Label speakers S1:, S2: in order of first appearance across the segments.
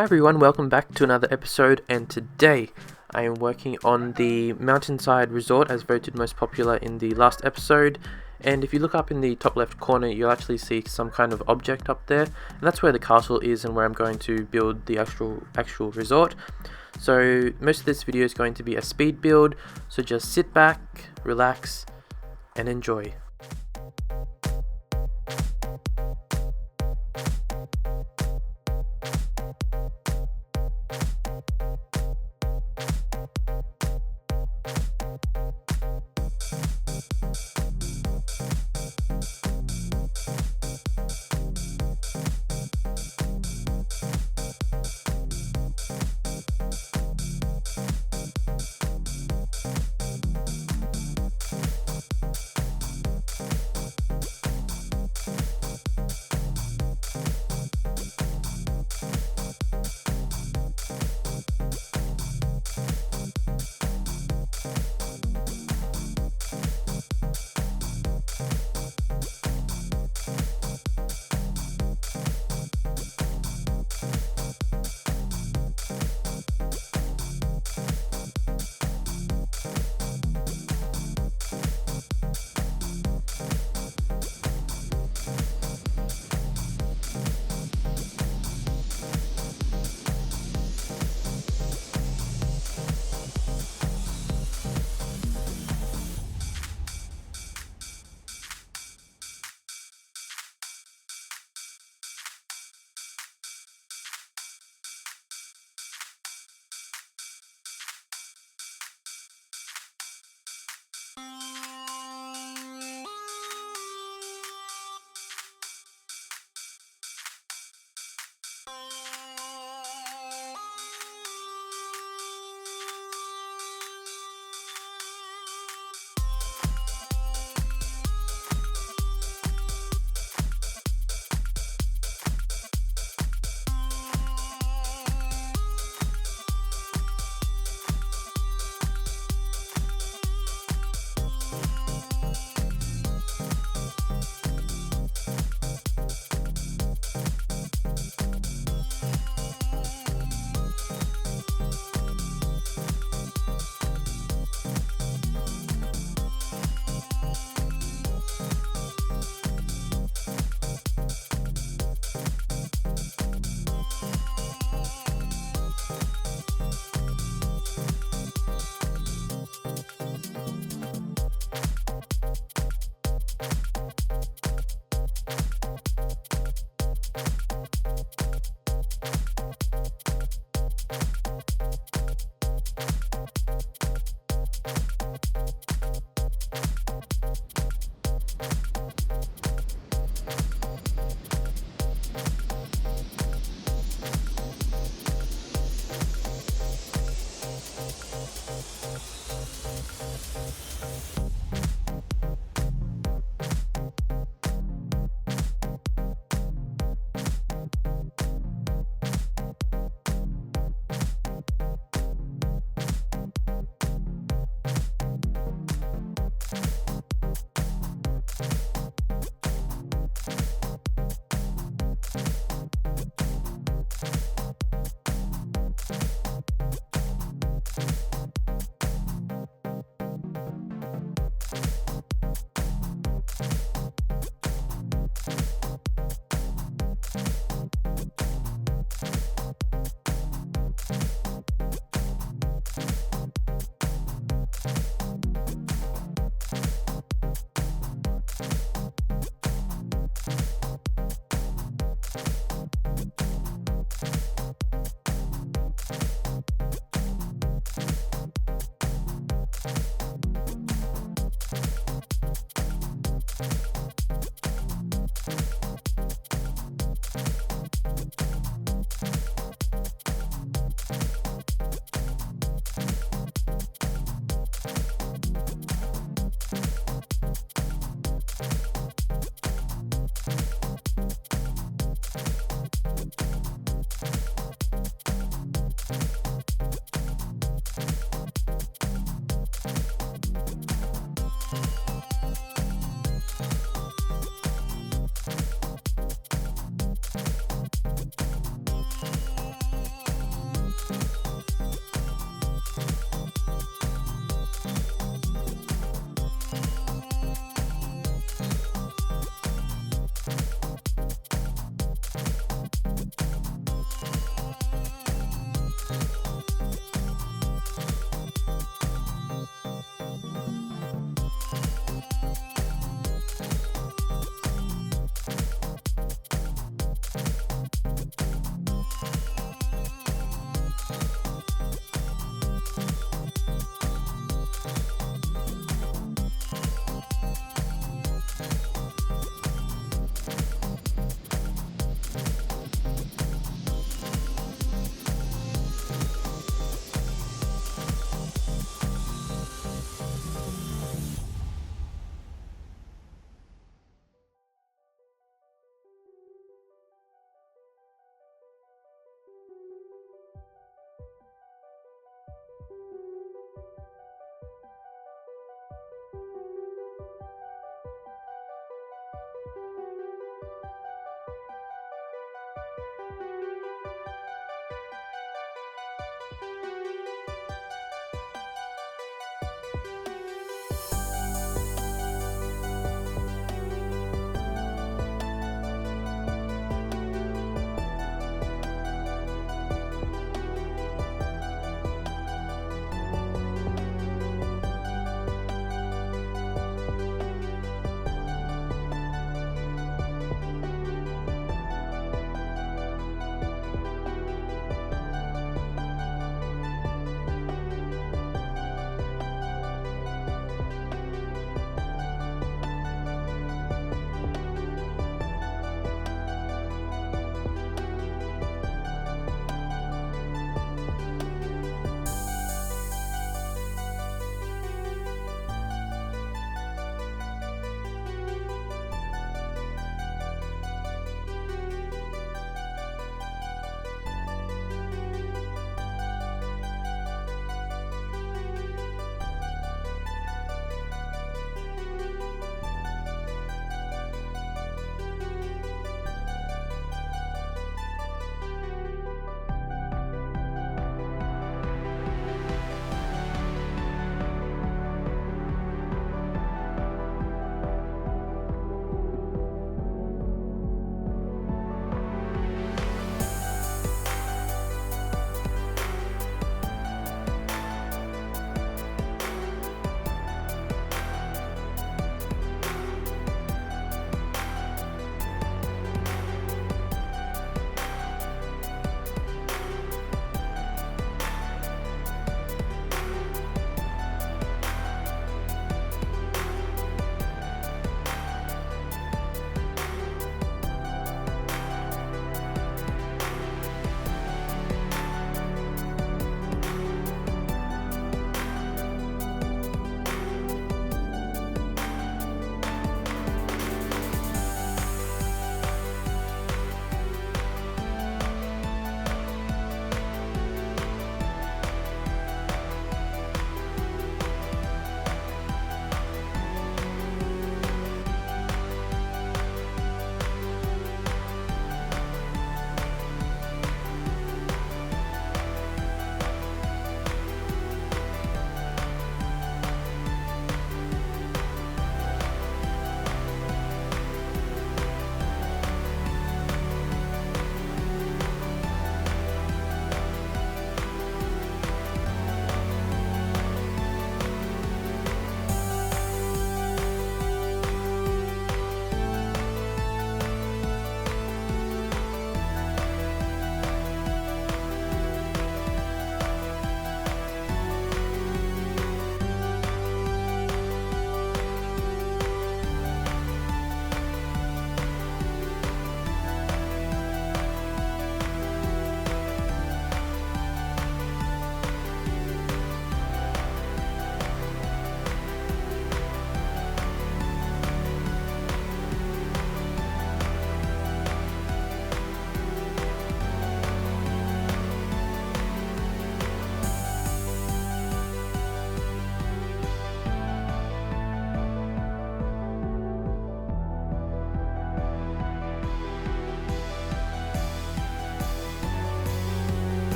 S1: Hi everyone, welcome back to another episode, and today I am working on the Mountainside Resort as voted most popular in the last episode. And if you look up in the top left corner, you'll actually see some kind of object up there, and that's where the castle is and where I'm going to build the actual resort. So most of this video is going to be a speed build, so just sit back, relax, and enjoy.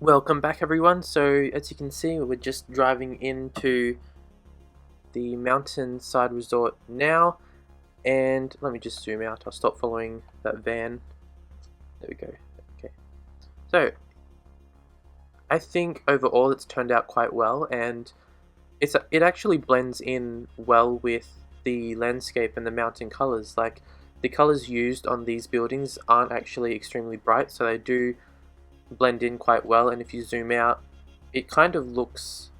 S1: Welcome back everyone. So as you can see, we're just driving into the mountainside resort now, and let me just zoom out. I'll stop following that van. There we go. Okay, so I think overall it's turned out quite well, and it actually blends in well with the landscape and the mountain colors. Like, the colors used on these buildings aren't actually extremely bright, so they do blend in quite well. And if you zoom out, it kind of looks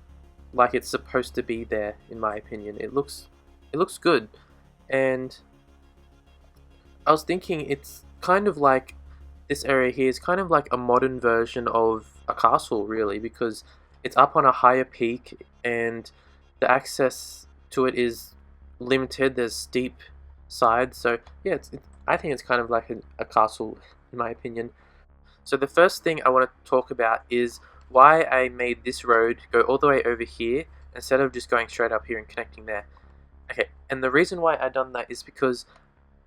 S1: like it's supposed to be there. In my opinion, it looks good. And I was thinking, it's kind of like, this area here is kind of like a modern version of a castle, really, because it's up on a higher peak and the access to it is limited. There's steep sides, so yeah, I think it's kind of like a castle, in my opinion. So the first thing I want to talk about is why I made this road go all the way over here instead of just going straight up here and connecting there. Okay, and the reason why I done that is because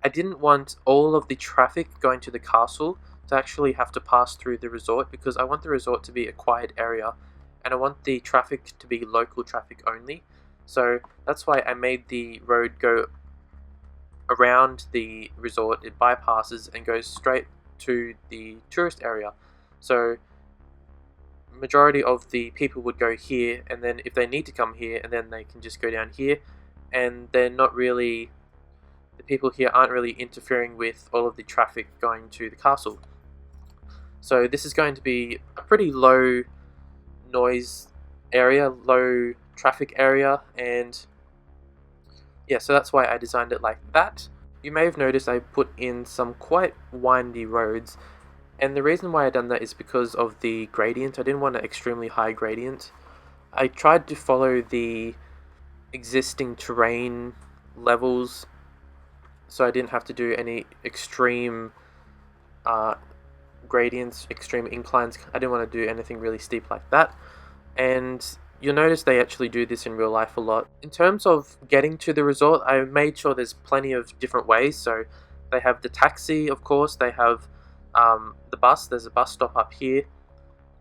S1: I didn't want all of the traffic going to the castle to actually have to pass through the resort, because I want the resort to be a quiet area and I want the traffic to be local traffic only. So that's why I made the road go around the resort. It bypasses and goes straight to the tourist area. So majority of the people would go here, and then if they need to come here, and then they can just go down here, and they're not really, the people here aren't really interfering with all of the traffic going to the castle. So this is going to be a pretty low noise area, low traffic area, and yeah, so that's why I designed it like that. You may have noticed I put in some quite windy roads, and the reason why I done that is because of the gradient. I didn't want an extremely high gradient. I tried to follow the existing terrain levels, so I didn't have to do any extreme gradients, extreme inclines. I didn't want to do anything really steep like that. And you'll notice they actually do this in real life a lot. In terms of getting to the resort, I made sure there's plenty of different ways. So they have the taxi, of course, they have the bus. There's a bus stop up here.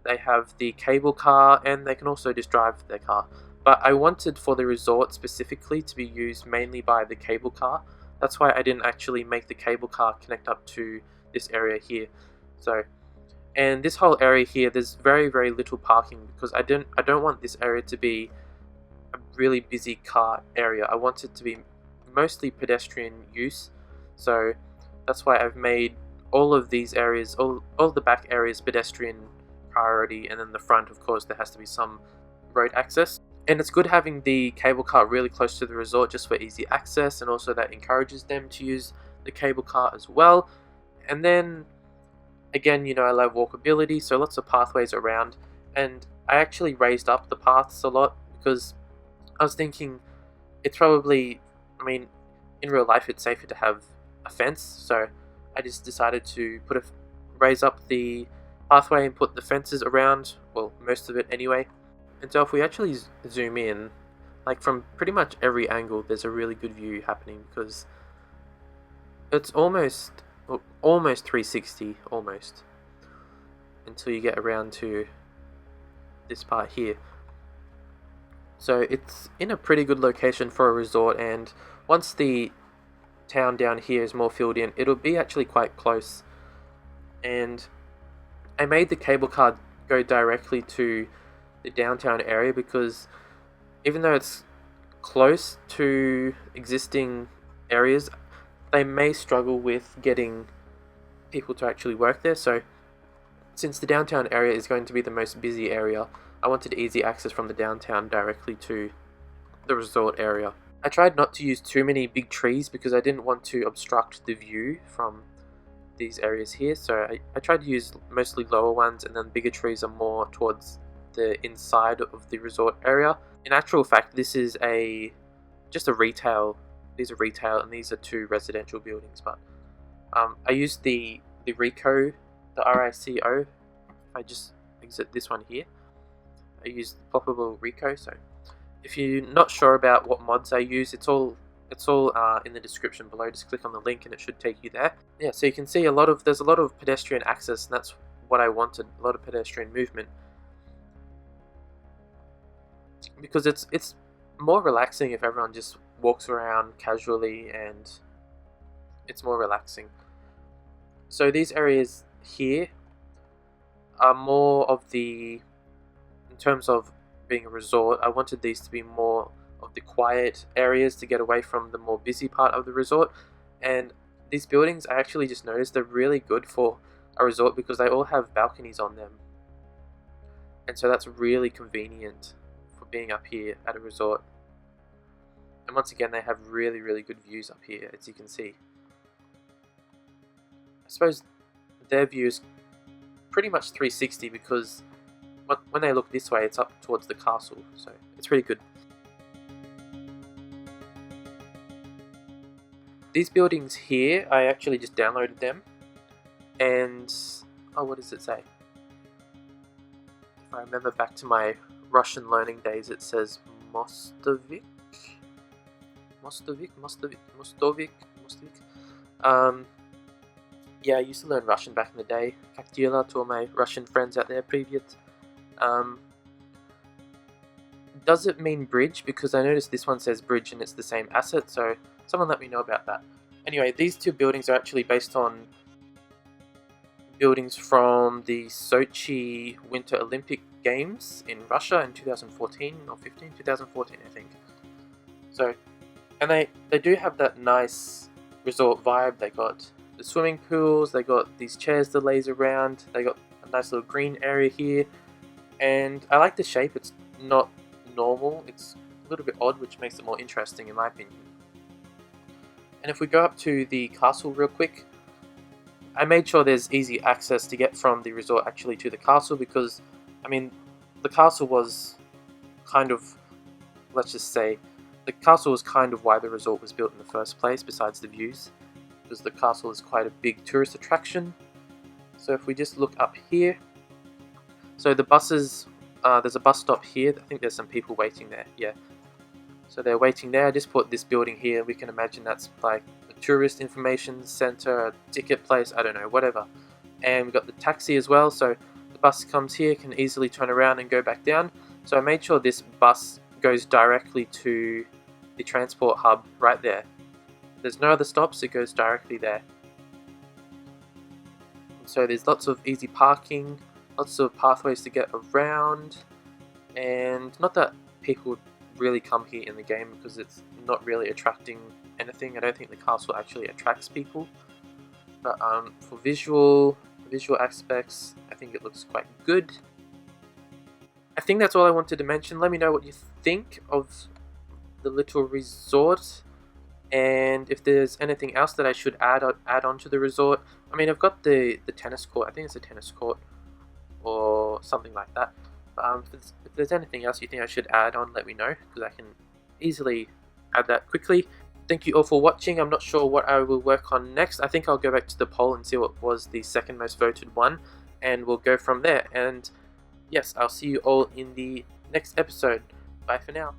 S1: They have the cable car, and they can also just drive their car. But I wanted for the resort specifically to be used mainly by the cable car. That's why I didn't actually make the cable car connect up to this area here. So, and this whole area here, there's very, very little parking, because I don't want this area to be a really busy car area. I want it to be mostly pedestrian use. So that's why I've made all of these areas, all the back areas, pedestrian priority, and then the front, of course, there has to be some road access. And it's good having the cable car really close to the resort, just for easy access, and also that encourages them to use the cable car as well. And then again, you know, I love walkability, so lots of pathways around. And I actually raised up the paths a lot, because I was thinking it's probably, I mean, in real life it's safer to have a fence, so I just decided to raise up the pathway and put the fences around, well, most of it anyway. And so if we actually zoom in, like from pretty much every angle, there's a really good view happening, because it's almost 360, almost, until you get around to this part here. So it's in a pretty good location for a resort, and once the town down here is more filled in, it'll be actually quite close. And I made the cable car go directly to the downtown area, because even though it's close to existing areas, they may struggle with getting people to actually work there. So since the downtown area is going to be the most busy area, I wanted easy access from the downtown directly to the resort area. I tried not to use too many big trees, because I didn't want to obstruct the view from these areas here. So I tried to use mostly lower ones, and then bigger trees are more towards the inside of the resort area. In actual fact, this is just a retail. These are retail, and these are two residential buildings. But I used the RICO, the RICO. If I just exit this one here, I used ploppable RICO. So if you're not sure about what mods I use, it's all in the description below. Just click on the link and it should take you there. Yeah, so you can see there's a lot of pedestrian access, and that's what I wanted, a lot of pedestrian movement. because it's more relaxing if everyone just walks around casually, and it's more relaxing. So these areas here are more of the, in terms of being a resort, I wanted these to be more of the quiet areas to get away from the more busy part of the resort. And these buildings, I actually just noticed they're really good for a resort because they all have balconies on them. And so that's really convenient for being up here at a resort. And once again, they have really, really good views up here, as you can see. I suppose their view is pretty much 360 because when they look this way, it's up towards the castle, so it's pretty good. These buildings here, I actually just downloaded them, and oh, what does it say? If I remember back to my Russian learning days, it says Mostovik. Yeah, I used to learn Russian back in the day. Как дела to all my Russian friends out there, привет. Does it mean bridge? Because I noticed this one says bridge and it's the same asset, so someone let me know about that. Anyway, these two buildings are actually based on buildings from the Sochi Winter Olympic Games in Russia in 2014 or 15, 2014 I think. So, and they do have that nice resort vibe. They got the swimming pools, they got these chairs to laze around, they got a nice little green area here, and I like the shape. It's not normal, it's a little bit odd, which makes it more interesting in my opinion. And if we go up to the castle real quick, I made sure there's easy access to get from the resort actually to the castle, because I mean the castle was kind of, let's just say, the castle was kind of why the resort was built in the first place, besides the views, because the castle is quite a big tourist attraction. So if we just look up here, so the buses, there's a bus stop here. I think there's some people waiting there, yeah. So they're waiting there. I just put this building here. We can imagine that's like a tourist information center, a ticket place, I don't know, whatever. And we've got the taxi as well, so the bus comes here, can easily turn around and go back down. So I made sure this bus goes directly to the transport hub right there. There's no other stops, it goes directly there. So there's lots of easy parking, lots of pathways to get around, and not that people really come here in the game because it's not really attracting anything. I don't think the castle actually attracts people, but for visual aspects, I think it looks quite good. I think that's all I wanted to mention. Let me know what you think of the little resort, and if there's anything else that I should add on to the resort. I mean, I've got the tennis court. I think it's a tennis court or something like that. If there's anything else you think I should add on, let me know, because I can easily add that quickly. Thank you all for watching. I'm not sure what I will work on next. I think I'll go back to the poll and see what was the second most voted one, and we'll go from there. And yes, I'll see you all in the next episode. Bye for now.